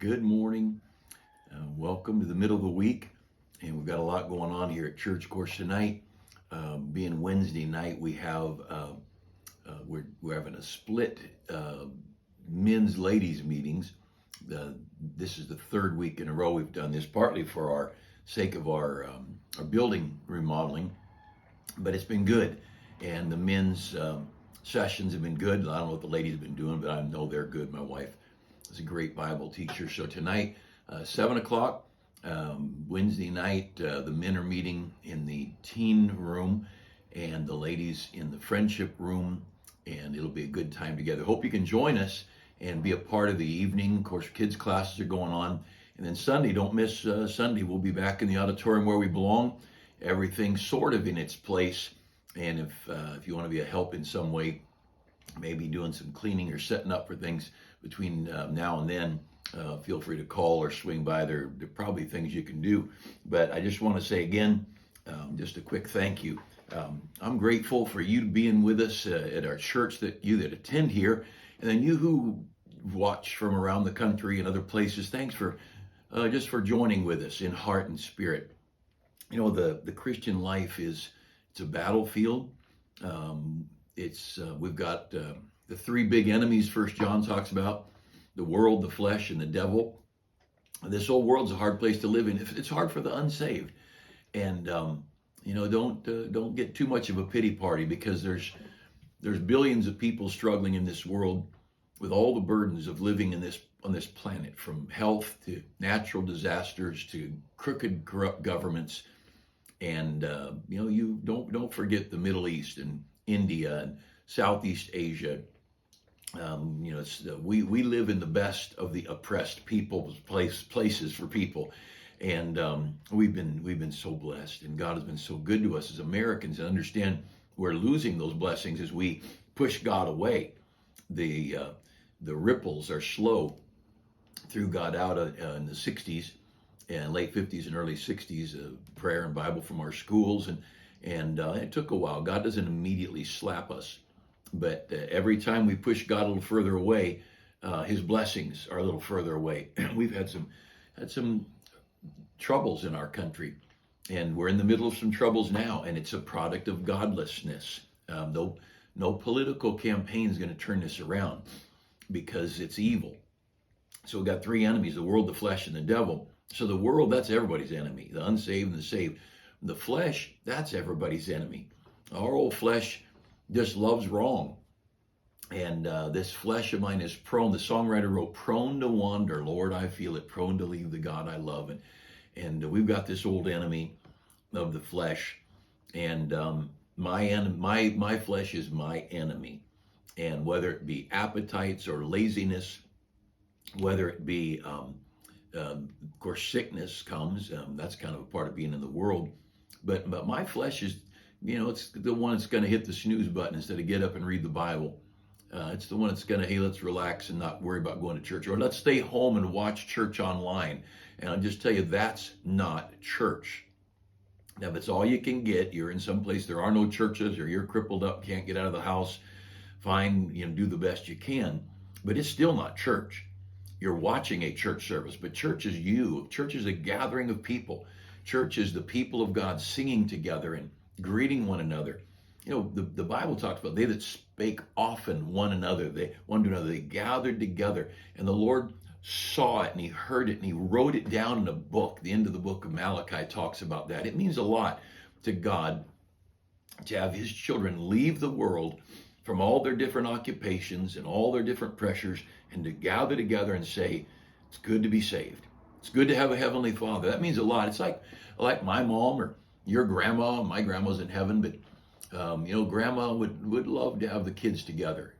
Good morning. Welcome to the middle of the week. And we've got a lot going on here at church. Of course, tonight, being Wednesday night, we're having a split men's ladies meetings. This is the third week in a row we've done this, partly for our sake of our building remodeling, but it's been good. And the men's sessions have been good. I don't know what the ladies have been doing, but I know they're good. My wife is a great Bible teacher. So tonight, 7 o'clock, Wednesday night, the men are meeting in the teen room and the ladies in the friendship room, and it'll be a good time together. Hope you can join us and be a part of the evening. Of course, kids' classes are going on. And then Sunday, don't miss Sunday. We'll be back in the auditorium where we belong. Everything's sort of in its place. And if you want to be a help in some way, maybe doing some cleaning or setting up for things between now and then, feel free to call or swing by. There are probably things you can do. But I just want to say again, just a quick thank you. I'm grateful for you being with us at our church, that attend here, and then you who watch from around the country and other places. Thanks for just for joining with us in heart and spirit. You know, the Christian life it's a battlefield. We've got the three big enemies First John talks about: the world, the flesh, and the devil. This whole world's a hard place to live in. It's hard for the unsaved, and don't get too much of a pity party, because there's billions of people struggling in this world with all the burdens of living on this planet, from health to natural disasters to crooked, corrupt governments. And you don't forget the Middle East and India and Southeast Asia. We live in the best of the oppressed people's places for people, and we've been so blessed, and God has been so good to us as Americans. And understand we're losing those blessings as we push God away. The ripples are slow. Threw God out in the 60s and late 50s and early 60s, prayer and Bible from our schools, and it took a while. God doesn't immediately slap us, but every time we push God a little further away, His blessings are a little further away. We've had some troubles in our country, and we're in the middle of some troubles now, and it's a product of godlessness. No political campaign is going to turn this around, because it's evil. So we've got three enemies: the world, the flesh, and the devil. So the world, that's everybody's enemy, the unsaved and the saved. The flesh, that's everybody's enemy. Our old flesh just loves wrong. And this flesh of mine is prone, the songwriter wrote, prone to wander. Lord, I feel it, prone to leave the God I love. And we've got this old enemy of the flesh. And my flesh is my enemy. And whether it be appetites or laziness, whether it be of course, sickness comes. That's kind of a part of being in the world. But my flesh is, it's the one that's going to hit the snooze button instead of get up and read the Bible. It's the one that's going to, hey, let's relax and not worry about going to church, or let's stay home and watch church online. And I'll just tell you, that's not church. Now, if it's all you can get, you're in some place there are no churches, or you're crippled up, can't get out of the house, fine, do the best you can. But it's still not church. You're watching a church service, but church is you. Church is a gathering of people. Church is the people of God singing together and greeting one another. The Bible talks about they that spake often one to another, they gathered together, and the Lord saw it and He heard it and He wrote it down in a book. The end of the book of Malachi talks about that. It means a lot to God to have His children leave the world from all their different occupations and all their different pressures, and to gather together and say, it's good to be saved. It's good to have a Heavenly Father. That means a lot. It's like my mom or your grandma. My grandma's in heaven, but grandma would love to have the kids together.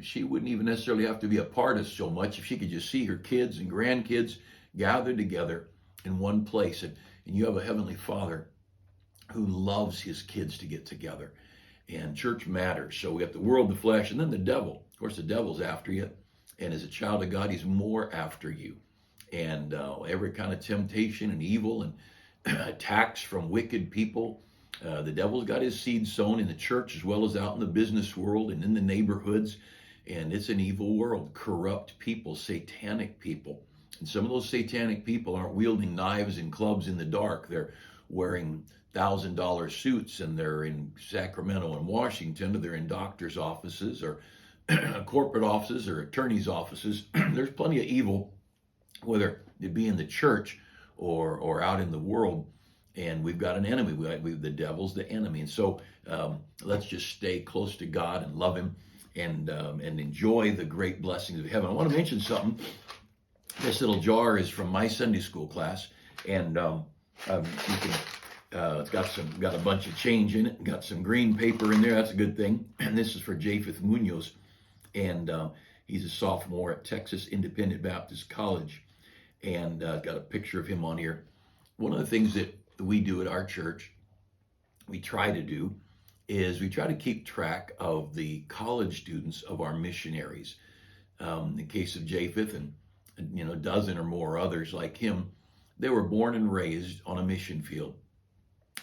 She wouldn't even necessarily have to be a part of so much if she could just see her kids and grandkids gathered together in one place. And you have a Heavenly Father who loves His kids to get together. And church matters. So we have the world, the flesh, and then the devil. Of course, the devil's after you. And as a child of God, he's more after you. And every kind of temptation and evil and attacks from wicked people. The devil's got his seed sown in the church as well as out in the business world and in the neighborhoods. And it's an evil world, corrupt people, satanic people. And some of those satanic people aren't wielding knives and clubs in the dark. They're wearing $1,000 suits, and they're in Sacramento and Washington, or they're in doctors' offices or corporate offices or attorneys' offices. There's plenty of evil, whether it be in the church or out in the world. And we've got an enemy. The devil's the enemy. And so let's just stay close to God and love him and enjoy the great blessings of heaven. I want to mention something. This little jar is from my Sunday school class, and you can. It's got a bunch of change in it. Got some green paper in there. That's a good thing. And this is for Japheth Munoz, and he's a sophomore at Texas Independent Baptist College, and got a picture of him on here. One of the things that we do at our church, we try to do, is we try to keep track of the college students of our missionaries. In the case of Japheth and a dozen or more others like him, they were born and raised on a mission field.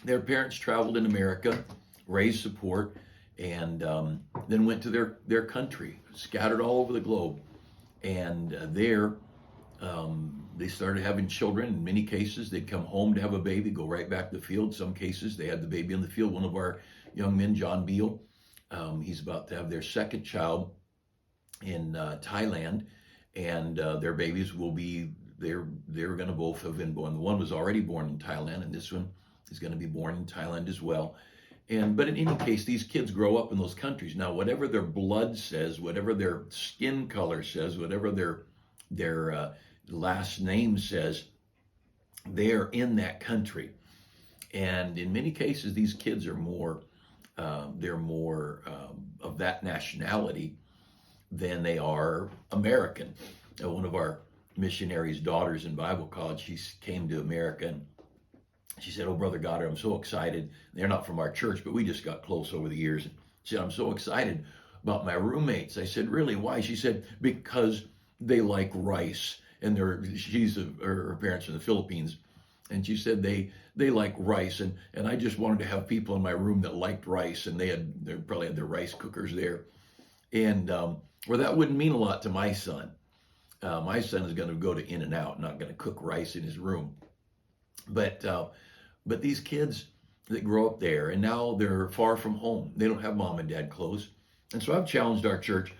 Their parents traveled in America, raised support, and then went to their country, scattered all over the globe. And there, they started having children. In many cases, they'd come home to have a baby, go right back to the field. Some cases, they had the baby in the field. One of our young men, John Beal, he's about to have their second child in Thailand, and their babies will be, they're going to both have been born. The one was already born in Thailand, and this one is going to be born in Thailand as well. But in any case, these kids grow up in those countries. Now, whatever their blood says, whatever their skin color says, whatever their last name says, they're in that country. And in many cases, these kids are more of that nationality than they are American. One of our missionaries' daughters in Bible college, she came to America, and she said, "Oh, Brother Goddard, I'm so excited." They're not from our church, but we just got close over the years. She said, "I'm so excited about my roommates." I said, "Really? Why?" She said, "Because they like rice." And her parents are in the Philippines. And she said they like rice. And I just wanted to have people in my room that liked rice. And they probably had their rice cookers there. And that wouldn't mean a lot to my son. My son is going to go to In-N-Out, not going to cook rice in his room. But these kids that grow up there, and now they're far from home. They don't have mom and dad close. And so I've challenged our church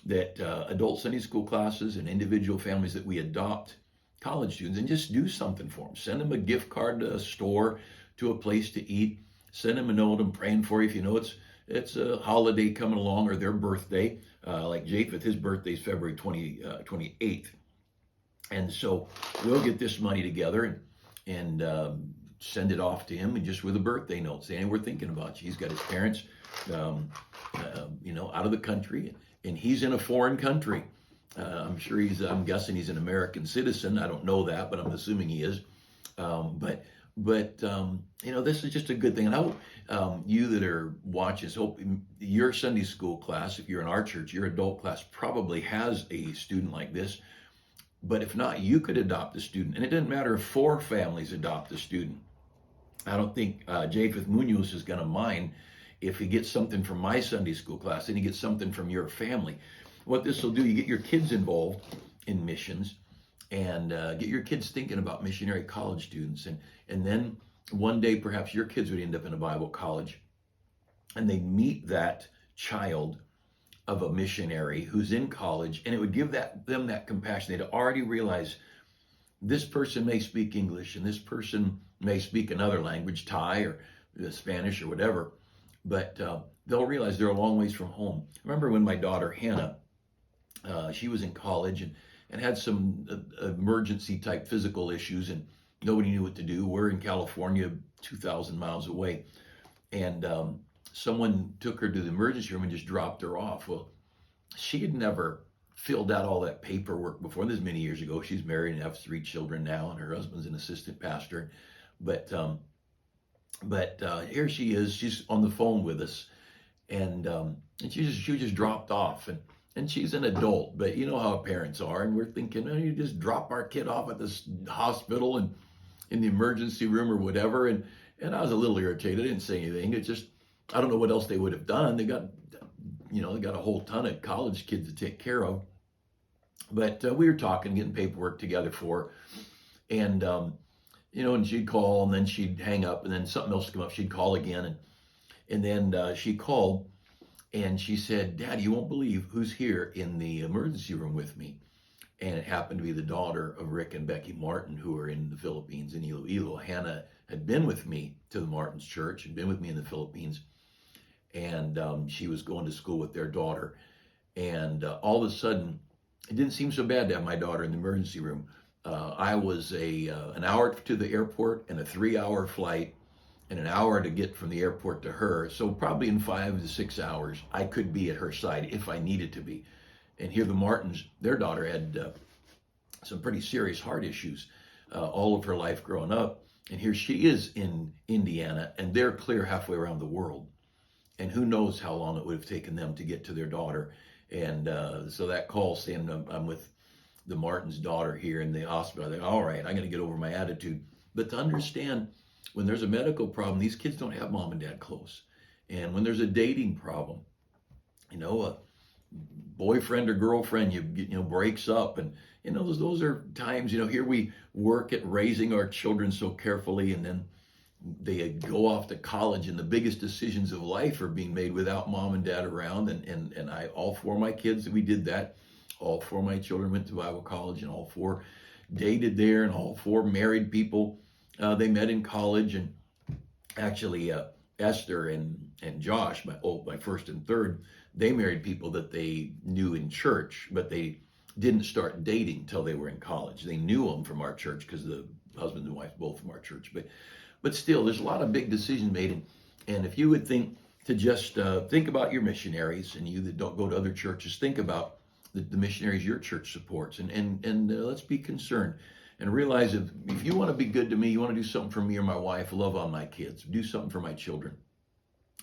that adult Sunday school classes and individual families that we adopt college students, and just do something for them. Send them a gift card to a store, to a place to eat. Send them a note. I'm praying for you. If you know it's a holiday coming along, or their birthday, like Japheth, his birthday is February 28th. And so we'll get this money together and send it off to him, and just with a birthday note saying, "We're thinking about you." He's got his parents, out of the country, and he's in a foreign country. I'm guessing he's an American citizen. I don't know that, but I'm assuming he is. But this is just a good thing. And I hope you that are watching, hope your Sunday school class, if you're in our church, your adult class probably has a student like this. But if not, you could adopt a student. And it doesn't matter if 4 families adopt a student. I don't think Japheth Munoz is going to mind if he gets something from my Sunday school class and he gets something from your family. What this will do, you get your kids involved in missions, and get your kids thinking about missionary college students. And then one day, perhaps your kids would end up in a Bible college, and they meet that child of a missionary who's in college, and it would give them that compassion. They'd already realize this person may speak English, and this person may speak another language, Thai or Spanish or whatever, but they'll realize they're a long ways from home. I remember when my daughter Hannah, she was in college and had some emergency type physical issues, and nobody knew what to do. We're in California, 2,000 miles away, and someone took her to the emergency room and just dropped her off. Well, she had never filled out all that paperwork before. This is many years ago. She's married and has 3 children now, and her husband's an assistant pastor. But here she is. She's on the phone with us, and she just dropped off. And she's an adult, but you know how parents are, and we're thinking, "Oh, you just drop our kid off at this hospital and in the emergency room or whatever." And I was a little irritated. I didn't say anything. It's just, I don't know what else they would have done. They got a whole ton of college kids to take care of. But we were talking, getting paperwork together for her. And, and she'd call and then she'd hang up and then something else would come up. She'd call again. And then she called and she said, "Dad, you won't believe who's here in the emergency room with me." And it happened to be the daughter of Rick and Becky Martin, who are in the Philippines in Iloilo. Hannah had been with me to the Martins church, had been with me in the Philippines. And she was going to school with their daughter. And all of a sudden, it didn't seem so bad to have my daughter in the emergency room. I was an hour to the airport and a 3-hour flight and an hour to get from the airport to her. So probably in 5 to 6 hours, I could be at her side if I needed to be. And here the Martins, their daughter had some pretty serious heart issues all of her life growing up. And here she is in Indiana, and they're clear halfway around the world. And who knows how long it would have taken them to get to their daughter. And so that call saying I'm with the Martin's daughter here in the hospital, I think, all right, I'm going to get over my attitude. But to understand, when there's a medical problem, these kids don't have mom and dad close. And when there's a dating problem, a boyfriend or girlfriend, breaks up, and those are times. Here we work at raising our children so carefully, and then they go off to college, and the biggest decisions of life are being made without mom and dad around. And I, all 4 of my kids, we did that. All 4 of my children went to Bible college, and all 4 dated there, and all 4 married people they met in college. And actually, Esther and Josh, my first and third, they married people that they knew in church, but they didn't start dating till they were in college. They knew them from our church because the husband and wife both from our church. But still, there's a lot of big decisions made. And if you would think to just think about your missionaries, and you that don't go to other churches, think about the missionaries your church supports, and let's be concerned and realize if you want to be good to me, you want to do something for me or my wife, love on my kids, do something for my children,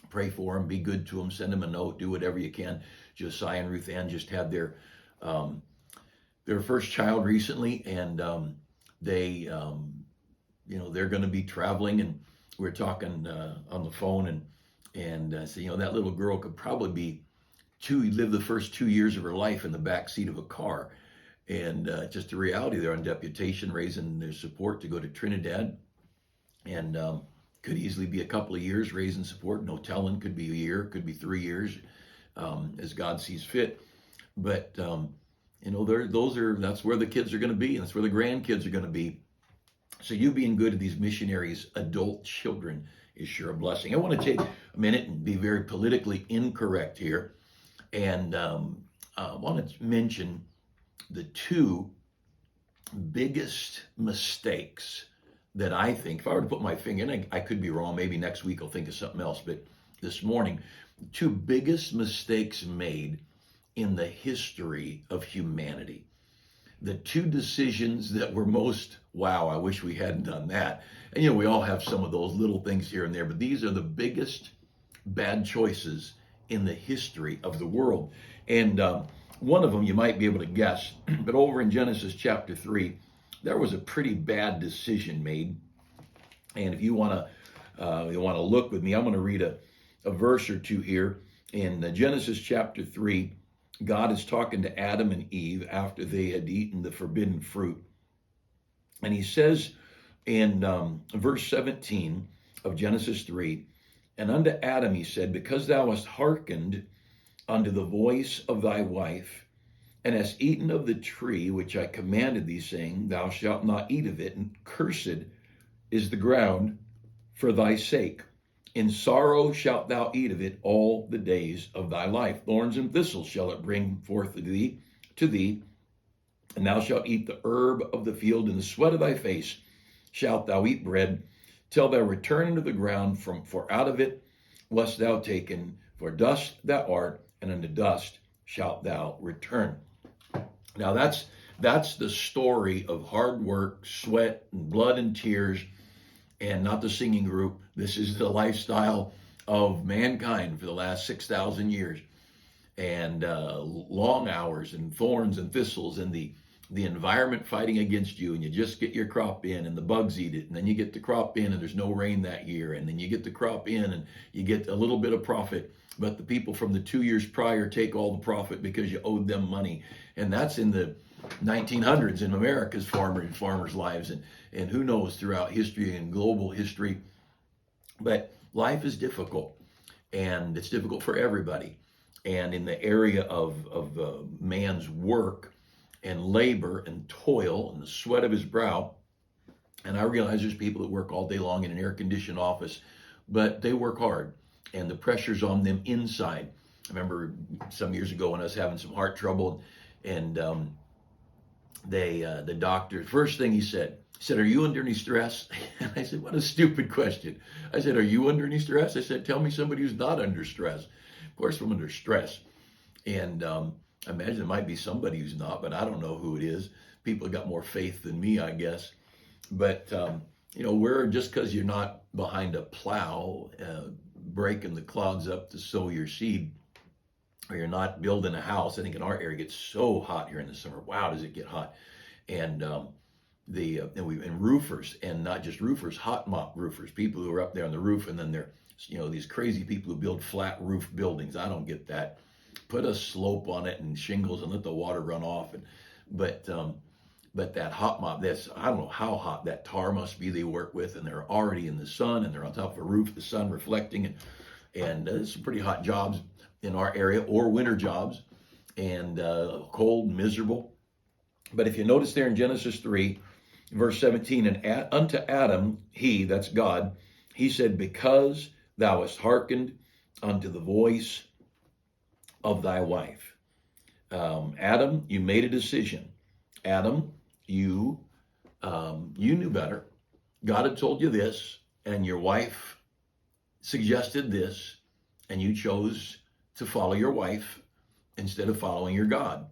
pray for them, be good to them, send them a note, do whatever you can. Josiah and Ruth Ann just had their first child recently, and they they're going to be traveling, and we're talking on the phone, and so that little girl could probably live the first 2 years of her life in the back seat of a car. And just the reality, they're on deputation, raising their support to go to Trinidad, and could easily be a couple of years raising support. No telling, could be a year, could be 3 years, as God sees fit. But that's where the kids are going to be, and that's where the grandkids are going to be. So you being good to these missionaries' adult children is sure a blessing. I want to take a minute and be very politically incorrect here, and I want to mention the 2 biggest mistakes that I think, if I were to put my finger in, I could be wrong, maybe next week I'll think of something else, but this morning, 2 biggest mistakes made in the history of humanity. The 2 decisions that were most, wow, I wish we hadn't done that. And we all have some of those little things here and there, but these are the biggest bad choices in the history of the world. And one of them you might be able to guess, but over in Genesis chapter 3, there was a pretty bad decision made. And if you want to look with me, I'm going to read a verse or 2 here. In Genesis chapter 3, God is talking to Adam and Eve after they had eaten the forbidden fruit. And he says in verse 17 of Genesis 3, "And unto Adam he said, Because thou hast hearkened unto the voice of thy wife, and hast eaten of the tree which I commanded thee, saying, Thou shalt not eat of it, and cursed is the ground for thy sake. In sorrow shalt thou eat of it all the days of thy life. Thorns and thistles shall it bring forth to thee, and thou shalt eat the herb of the field. In the sweat of thy face shalt thou eat bread, till thou return into the ground, for out of it wast thou taken. For dust thou art, and unto dust shalt thou return." Now that's the story of hard work, sweat, and blood and tears, and not the singing group. This is the lifestyle of mankind for the last 6,000 years, and long hours and thorns and thistles and the the environment fighting against you, and you just get your crop in and the bugs eat it, and then you get the crop in and there's no rain that year, and then you get the crop in and you get a little bit of profit, but the people from the 2 years prior take all the profit because you owed them money. And that's in the 1900s in America's farmers' lives, and who knows throughout history and global history. But life is difficult, and it's difficult for everybody. And in the area of man's work and labor and toil and the sweat of his brow, and I realize there's people that work all day long in an air-conditioned office, but they work hard, and the pressure's on them inside. I remember some years ago when I was having some heart trouble, and the doctor, first thing he said, "Are you under any stress?" And I said, "What a stupid question." I said, "Are you under any stress?" I said, "Tell me somebody who's not under stress." Of course, I'm under stress. And I imagine there might be somebody who's not, but I don't know who it is. People have got more faith than me, I guess. But, we're just because you're not behind a plow, breaking the clods up to sow your seed, or you're not building a house. I think in our area it gets so hot here in the summer. Wow, does it get hot. And and roofers, and not just roofers, hot mop roofers, people who are up there on the roof, and then they're, these crazy people who build flat roof buildings. I don't get that. Put a slope on it and shingles and let the water run off. But that hot mop, I don't know how hot that tar must be they work with, and they're already in the sun, and they're on top of a roof, the sun reflecting, and there's some pretty hot jobs in our area, or winter jobs, and cold and miserable. But if you notice there in Genesis 3, verse 17, and unto Adam, he, that's God, he said, because thou hast hearkened unto the voice of thy wife. Adam, you made a decision. Adam, you knew better. God had told you this, and your wife suggested this, and you chose to follow your wife instead of following your God.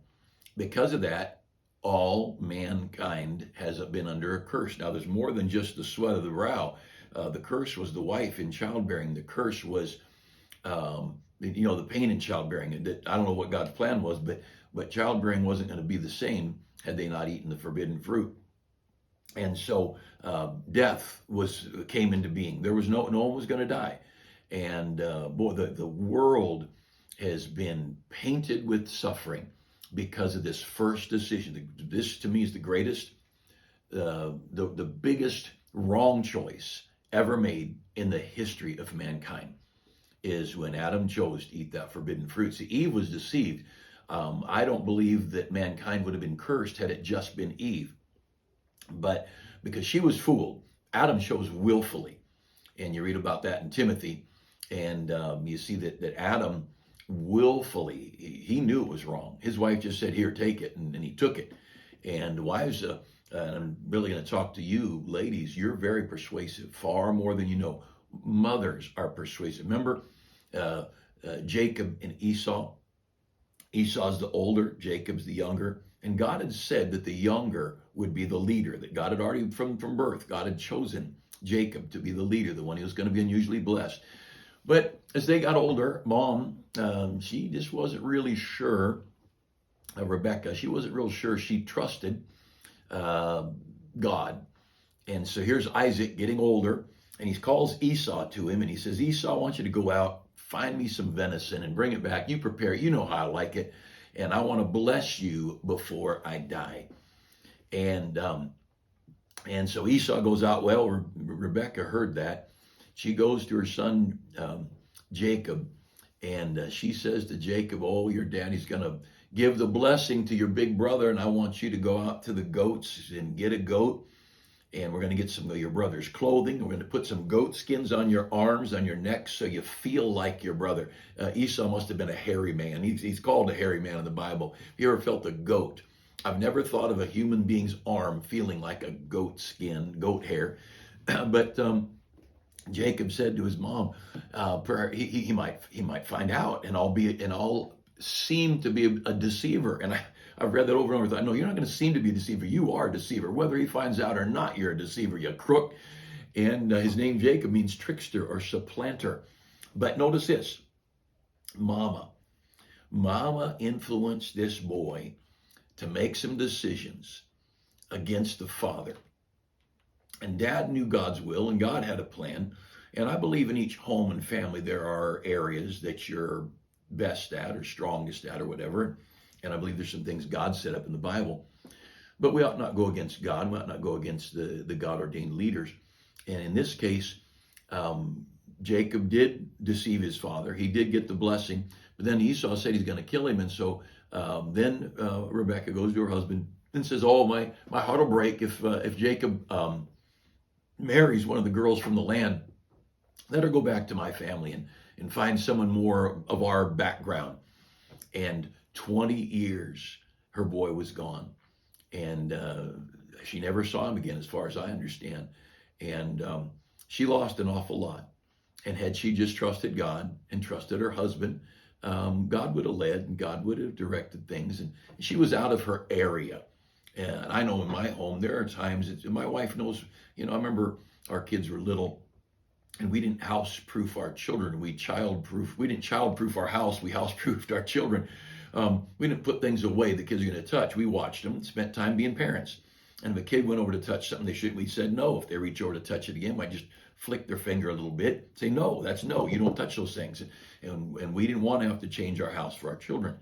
Because of that, all mankind has been under a curse. Now, there's more than just the sweat of the brow. The curse was the wife in childbearing. The curse was, the pain in childbearing. I don't know what God's plan was, but childbearing wasn't going to be the same had they not eaten the forbidden fruit. And so death came into being. There was no one was going to die. And the world has been painted with suffering because of this first decision. This, to me, is the greatest, the biggest wrong choice ever made in the history of mankind, is when Adam chose to eat that forbidden fruit. See, Eve was deceived. I don't believe that mankind would have been cursed had it just been Eve. But because she was fooled, Adam chose willfully. And you read about that in Timothy, and you see that Adam willfully, he knew it was wrong. His wife just said, "Here, take it," and he took it. And wives, and I'm really going to talk to you, ladies, you're very persuasive, far more than you know. Mothers are persuasive. Remember Jacob and Esau? Esau's the older, Jacob's the younger. And God had said that the younger would be the leader, that God had already, from birth, God had chosen Jacob to be the leader, the one who was going to be unusually blessed. But as they got older, Mom, she just wasn't really sure, Rebecca, she wasn't real sure she trusted God. And so here's Isaac getting older, and he calls Esau to him, and he says, "Esau, I want you to go out, find me some venison and bring it back. You prepare it. You know how I like it. And I want to bless you before I die." And so Esau goes out. Well, Rebecca heard that. She goes to her son Jacob, and she says to Jacob, "Oh, your daddy's going to give the blessing to your big brother, and I want you to go out to the goats and get a goat, and we're going to get some of your brother's clothing. We're going to put some goat skins on your arms, on your necks, so you feel like your brother." Esau must have been a hairy man. He's called a hairy man in the Bible. Have you ever felt a goat? I've never thought of a human being's arm feeling like a goat skin, goat hair. But Jacob said to his mom, he might find out, and I'll seem to be a deceiver. And I've read that over and over. I thought, no, you're not going to seem to be a deceiver. You are a deceiver. Whether he finds out or not, you're a deceiver, you crook. And his name Jacob means trickster or supplanter. But notice this, Mama influenced this boy to make some decisions against the father. And dad knew God's will, and God had a plan. And I believe in each home and family there are areas that you're best at or strongest at or whatever. And I believe there's some things God set up in the Bible. But we ought not go against God. We ought not go against the God-ordained leaders. And in this case, Jacob did deceive his father. He did get the blessing. But then Esau said he's going to kill him. And so then Rebekah goes to her husband and says, oh, my heart will break if Jacob marries one of the girls from the land. Let her go back to my family and find someone more of our background. And 20 years, her boy was gone. And she never saw him again, as far as I understand. And she lost an awful lot. And had she just trusted God and trusted her husband, God would have led and God would have directed things. And she was out of her area. And I know in my home, there are times, my wife knows, I remember our kids were little and we didn't house-proof our children. We didn't child-proof our house. We house-proofed our children. We didn't put things away the kids are going to touch. We watched them and spent time being parents. And if a kid went over to touch something they shouldn't, we said no. If they reach over to touch it again, we might just flick their finger a little bit, say no, that's no, you don't touch those things. And we didn't want to have to change our house for our children.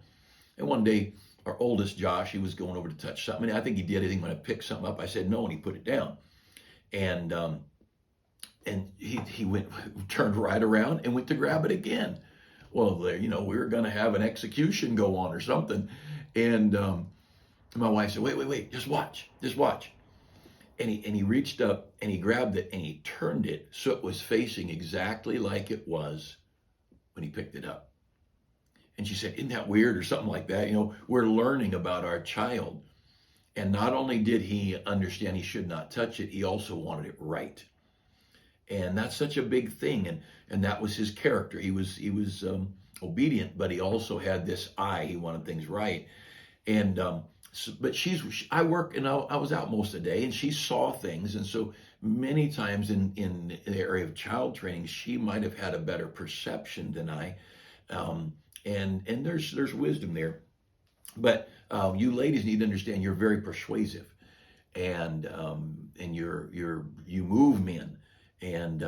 And one day, our oldest, Josh, he was going over to touch something. And I think he did. I think when I picked something up, I said no, and he put it down. And he turned right around and went to grab it again. Well, we were going to have an execution go on or something. And my wife said, wait, just watch. And he reached up and he grabbed it and he turned it so it was facing exactly like it was when he picked it up. And she said, isn't that weird or something like that? We're learning about our child. And not only did he understand he should not touch it, he also wanted it right. And that's such a big thing. And that was his character. He was obedient, but he also had this eye. He wanted things right. And but I work and I was out most of the day, and she saw things. And so many times in the area of child training, she might have had a better perception than I. And there's wisdom there. But you ladies need to understand you're very persuasive, and you move men. And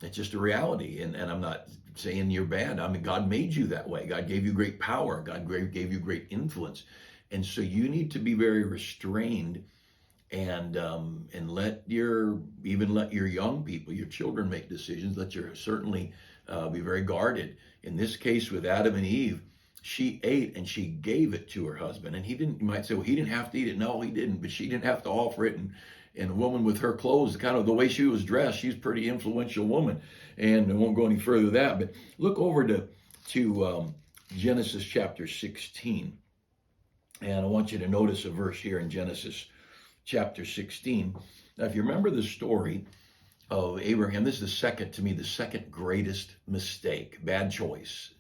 it's just a reality. And I'm not saying you're bad. I mean, God made you that way. God gave you great power. God gave you great influence. And so you need to be very restrained and let your young people, your children, make decisions. Let your certainly be very guarded. In this case with Adam and Eve, she ate and she gave it to her husband. And he didn't, you might say, well, he didn't have to eat it. No, he didn't, but she didn't have to offer it. And a woman with her clothes, kind of the way she was dressed, she's a pretty influential woman. And I won't go any further than that, but look over to Genesis chapter 16. And I want you to notice a verse here in Genesis chapter 16. Now, if you remember the story of Abraham, this is the second greatest mistake, bad choice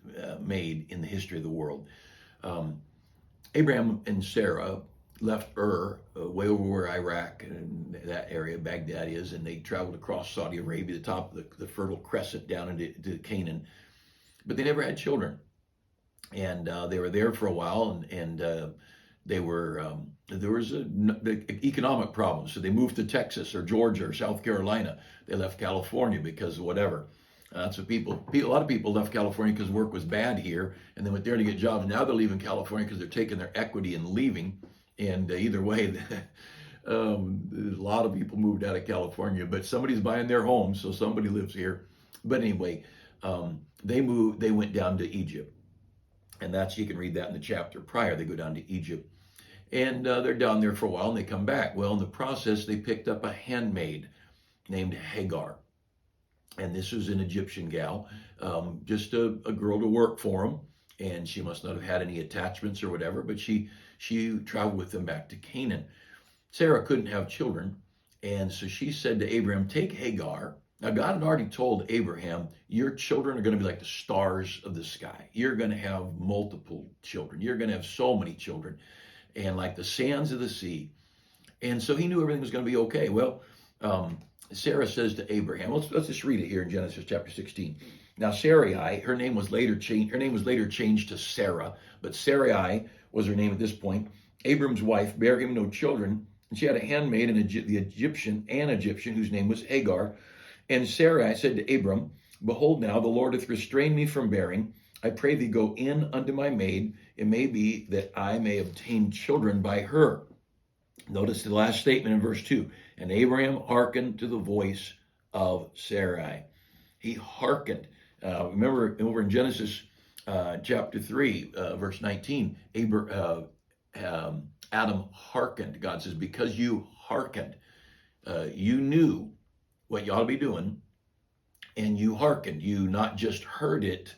made in the history of the world. Abraham and Sarah left way over where Iraq and that area, Baghdad is, and they traveled across Saudi Arabia, the top of the Fertile Crescent down into Canaan. But they never had children. And they were there for a while, and there was the economic problems. So they moved to Texas or Georgia or South Carolina. They left California because of whatever. So a lot of people left California because work was bad here, and they went there to get jobs. Now they're leaving California because they're taking their equity and leaving. And either way, a lot of people moved out of California, but somebody's buying their home, so somebody lives here. But anyway, they went down to Egypt. And you can read that in the chapter prior. They go down to Egypt. And they're down there for a while, and they come back. Well, in the process, they picked up a handmaid named Hagar. And this was an Egyptian gal, just a girl to work for them. And she must not have had any attachments or whatever, but she traveled with them back to Canaan. Sarah couldn't have children, and so she said to Abraham, take Hagar. Now, God had already told Abraham, your children are going to be like the stars of the sky. You're going to have multiple children. You're going to have so many children, and like the sands of the sea. And so he knew everything was going to be okay. Well, Sarah says to Abraham, let's just read it here in Genesis chapter 16. Now, Sarai, her name was later changed to Sarah, but Sarai was her name at this point. Abram's wife bare him no children, and she had a handmaid, the Egyptian, whose name was Hagar. And Sarai said to Abram, Behold, now the Lord hath restrained me from bearing. I pray thee, go in unto my maid. It may be that I may obtain children by her. Notice the last statement in verse 2. And Abraham hearkened to the voice of Sarai. He hearkened. Remember over in Genesis chapter 3, verse 19, Adam hearkened. God says, because you hearkened, you knew what you ought to be doing, and you hearkened. You not just heard it,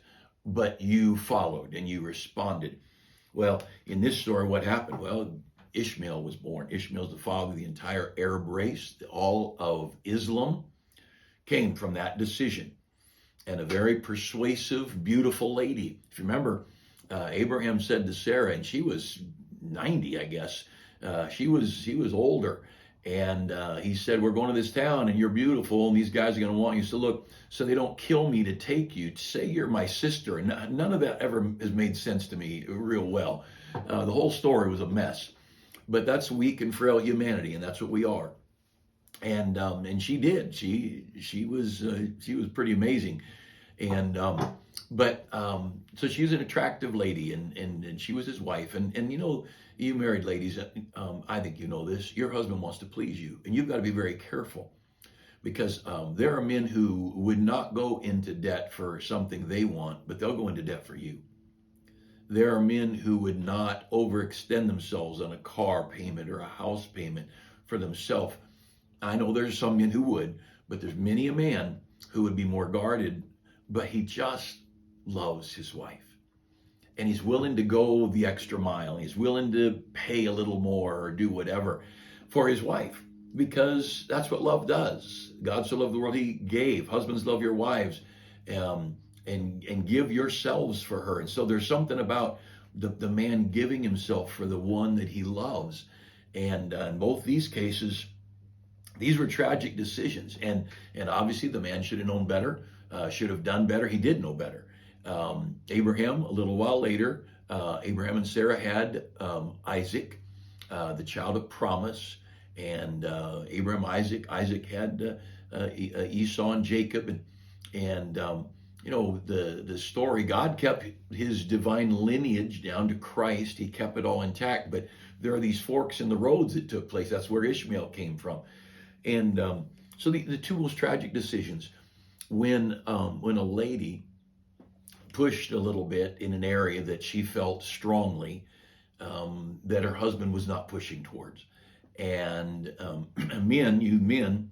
but you followed and you responded. Well, in this story, what happened? Well, Ishmael was born. Ishmael's the father of the entire Arab race. All of Islam came from that decision. And a very persuasive, beautiful lady. If you remember, Abraham said to Sarah, and she was 90, I guess. She was older. And he said, we're going to this town and you're beautiful and these guys are going to want you. So look, so they don't kill me to take you, say you're my sister. And none of that ever has made sense to me real well. The whole story was a mess. But that's weak and frail humanity, and that's what we are. And she did. She was pretty amazing. And so she's an attractive lady, and she was his wife. And you know, you married ladies, I think you know this, your husband wants to please you, and you've got to be very careful, because there are men who would not go into debt for something they want, but they'll go into debt for you. There are men who would not overextend themselves on a car payment or a house payment for themselves. I know there's some men who would, but there's many a man who would be more guarded, but he just loves his wife. And he's willing to go the extra mile. He's willing to pay a little more or do whatever for his wife, because that's what love does. God so loved the world, he gave. Husbands, love your wives, and give yourselves for her. And so there's something about the man giving himself for the one that he loves. And in both these cases, these were tragic decisions. And obviously the man should have known better, should have done better. He did know better. Abraham, a little while later, Abraham and Sarah had Isaac, the child of promise. And Isaac had Esau and Jacob. And you know, the story, God kept his divine lineage down to Christ. He kept it all intact. But there are these forks in the roads that took place. That's where Ishmael came from. And so the two most tragic decisions, when a lady pushed a little bit in an area that she felt strongly that her husband was not pushing towards. And men,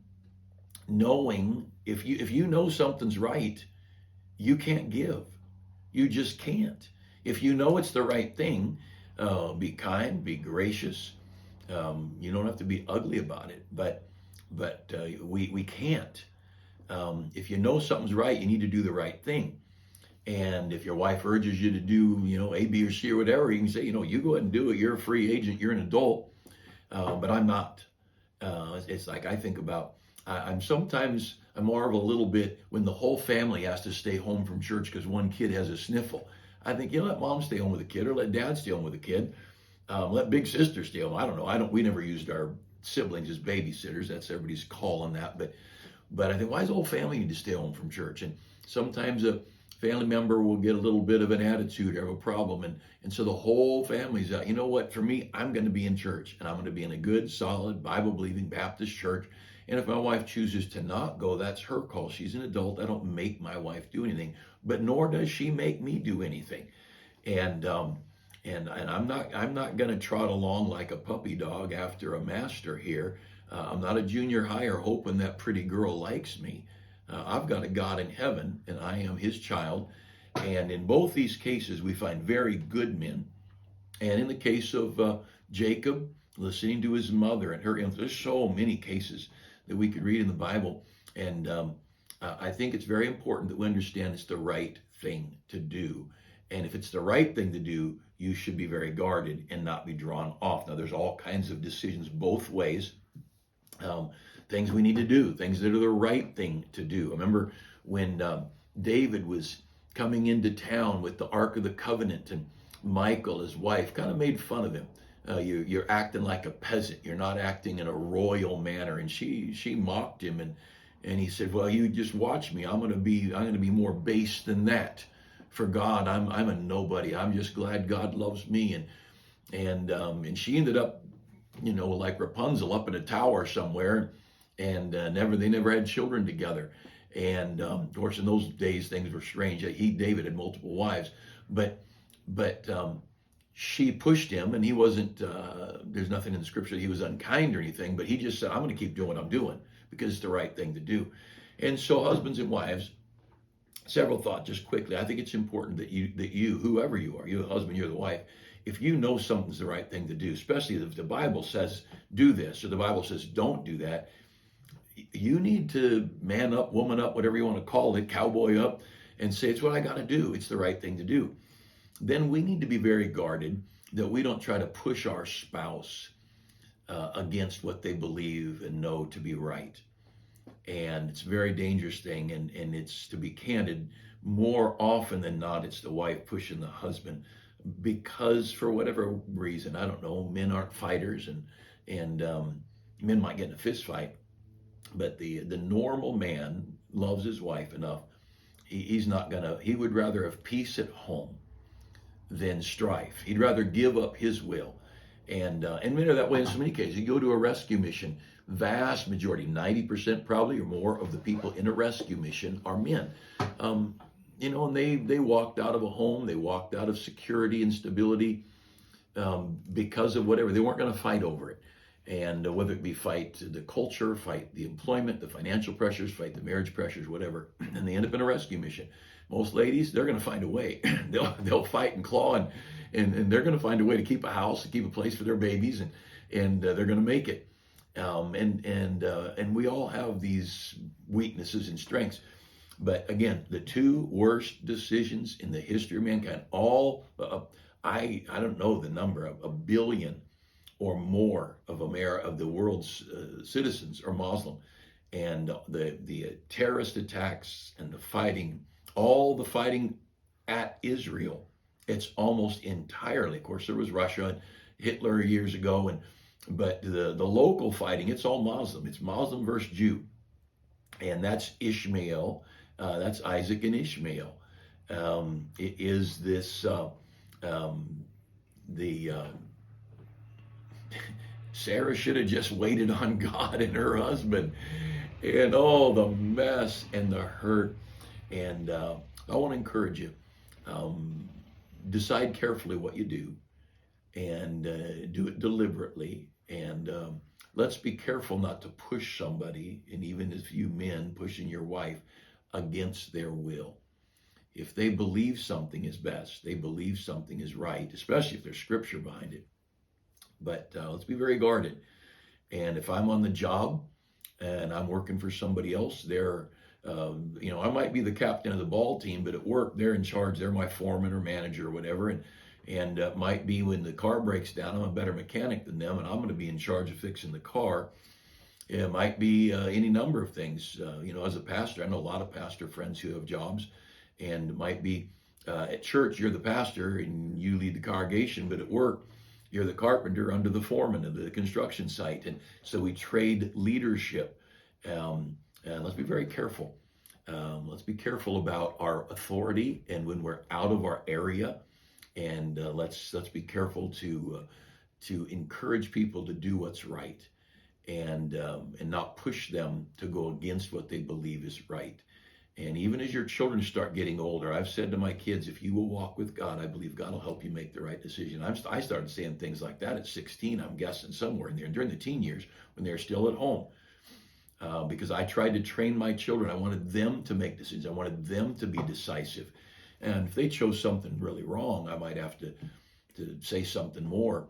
knowing, if you know something's right, you can't give. You just can't. If you know it's the right thing, be kind, be gracious. You don't have to be ugly about it, but we can't. If you know something's right, you need to do the right thing. And if your wife urges you to do, you know, A, B, or C or whatever, you can say, you know, you go ahead and do it. You're a free agent. You're an adult. But I'm not. It's like I think about, I'm marvel a little bit when the whole family has to stay home from church because one kid has a sniffle. I think, you know, let mom stay home with the kid, or let dad stay home with the kid. Let big sister stay home. I don't know. We never used our siblings as babysitters. That's everybody's call on that. But I think, why does the whole family need to stay home from church? And sometimes a family member will get a little bit of an attitude or a problem. And so the whole family's out. You know what? For me, I'm going to be in church, and I'm going to be in a good, solid, Bible-believing Baptist church. And if my wife chooses to not go, that's her call. She's an adult. I don't make my wife do anything, but nor does she make me do anything. And I'm not going to trot along like a puppy dog after a master here. I'm not a junior higher hoping that pretty girl likes me. I've got a God in heaven, and I am his child. And in both these cases, we find very good men. And in the case of Jacob, listening to his mother and her influence, there's so many cases that we could read in the Bible. And I think it's very important that we understand it's the right thing to do. And if it's the right thing to do, you should be very guarded and not be drawn off. Now, there's all kinds of decisions both ways. Things we need to do, things that are the right thing to do. I remember when David was coming into town with the Ark of the Covenant, and Michal, his wife, kind of made fun of him. You're acting like a peasant. You're not acting in a royal manner." And she mocked him, and he said, "Well, you just watch me. I'm gonna be more base than that. For God, I'm a nobody. I'm just glad God loves me." And she ended up, like Rapunzel, up in a tower somewhere, and they never had children together. And of course, in those days, things were strange. David had multiple wives, but she pushed him, and he wasn't. There's nothing in the scripture that he was unkind or anything, but he just said, "I'm going to keep doing what I'm doing because it's the right thing to do." And so, husbands and wives, several thoughts just quickly. I think it's important that you, whoever you are, you're the husband, you're the wife, if you know something's the right thing to do, especially if the Bible says do this or the Bible says don't do that, you need to man up, woman up, whatever you want to call it, cowboy up, and say, "It's what I got to do. It's the right thing to do." Then we need to be very guarded that we don't try to push our spouse against what they believe and know to be right. And it's a very dangerous thing. And it's, to be candid, more often than not, it's the wife pushing the husband because, for whatever reason, I don't know, men aren't fighters, and men might get in a fist fight, but the normal man loves his wife enough. He would rather have peace at home than strife. He'd rather give up his will. And men are that way in so many cases. You go to a rescue mission, vast majority, 90% probably or more of the people in a rescue mission are men. And they walked out of a home, they walked out of security and stability because of whatever. They weren't going to fight over it. And whether it be fight the culture, fight the employment, the financial pressures, fight the marriage pressures, whatever, and they end up in a rescue mission. Most ladies, they're going to find a way. They'll fight and claw, and they're going to find a way to keep a house, to keep a place for their babies, and they're going to make it. And we all have these weaknesses and strengths. But again, the two worst decisions in the history of mankind, I don't know the number, a billion or more of the world's citizens are Muslim, and the terrorist attacks and the fighting, all the fighting at Israel, it's almost entirely. Of course, there was Russia and Hitler years ago, but the local fighting, it's all Muslim. It's Muslim versus Jew, and that's Ishmael. That's Isaac and Ishmael. It is this Sarah should have just waited on God and her husband, and all the mess and the hurt. And I want to encourage you, decide carefully what you do, and do it deliberately. And let's be careful not to push somebody, and even if you men pushing your wife against their will. If they believe something is best, they believe something is right, especially if there's scripture behind it. But let's be very guarded. And if I'm on the job and I'm working for somebody else, I might be the captain of the ball team, but at work, they're in charge. They're my foreman or manager or whatever. And it might be when the car breaks down, I'm a better mechanic than them, and I'm going to be in charge of fixing the car. It might be any number of things. As a pastor, I know a lot of pastor friends who have jobs, and it might be at church, you're the pastor and you lead the congregation, but at work, you're the carpenter under the foreman of the construction site. And so we trade leadership. And let's be very careful. Let's be careful about our authority and when we're out of our area. And let's be careful to encourage people to do what's right, and not push them to go against what they believe is right. And even as your children start getting older, I've said to my kids, if you will walk with God, I believe God will help you make the right decision. I started saying things like that at 16, I'm guessing, somewhere in there, during the teen years when they're still at home. Because I tried to train my children. I wanted them to make decisions. I wanted them to be decisive. And if they chose something really wrong, I might have to say something more.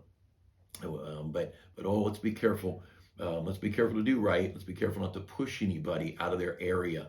But let's be careful. Let's be careful to do right. Let's be careful not to push anybody out of their area.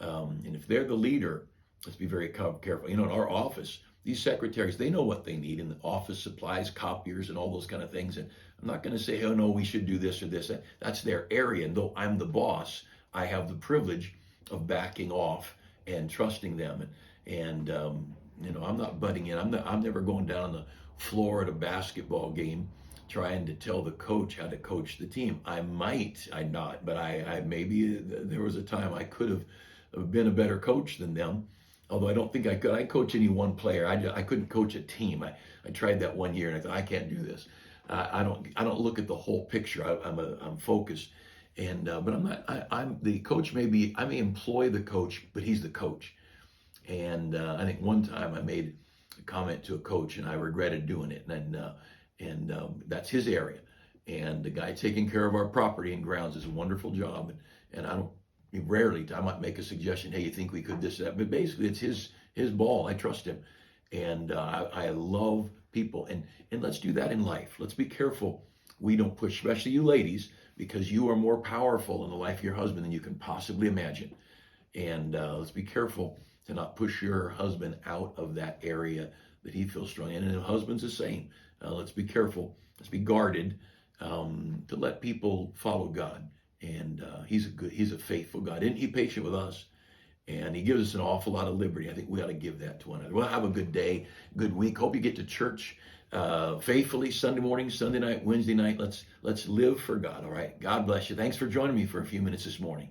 And if they're the leader, let's be very careful. In our office, these secretaries, they know what they need in the office supplies, copiers, and all those kind of things. And I'm not going to say, oh, no, we should do this or this. That's their area. And though I'm the boss, I have the privilege of backing off and trusting them. And I'm not butting in. I'm never going down on the floor at a basketball game trying to tell the coach how to coach the team. I'm not, but I maybe there was a time I could have been a better coach than them. Although I don't think I could. I coach any one player. I couldn't coach a team. I tried that one year and I thought I can't do this. I don't look at the whole picture. I'm focused, and but I'm not. I'm the coach. Maybe I may employ the coach, but he's the coach. And I think one time I made a comment to a coach, and I regretted doing it. And that's his area. And the guy taking care of our property and grounds is a wonderful job. And I don't rarely I might make a suggestion. Hey, you think we could this that? But basically, it's his ball. I trust him, and I love people. And let's do that in life. Let's be careful we don't push, especially you ladies, because you are more powerful in the life of your husband than you can possibly imagine. And let's be careful to not push your husband out of that area that he feels strong in. And the husband's the same. Let's be careful. Let's be guarded to let people follow God. And he's a faithful God. Isn't he patient with us? And he gives us an awful lot of liberty. I think we ought to give that to one another. Well, have a good day, good week. Hope you get to church faithfully Sunday morning, Sunday night, Wednesday night. Let's live for God. All right. God bless you. Thanks for joining me for a few minutes this morning.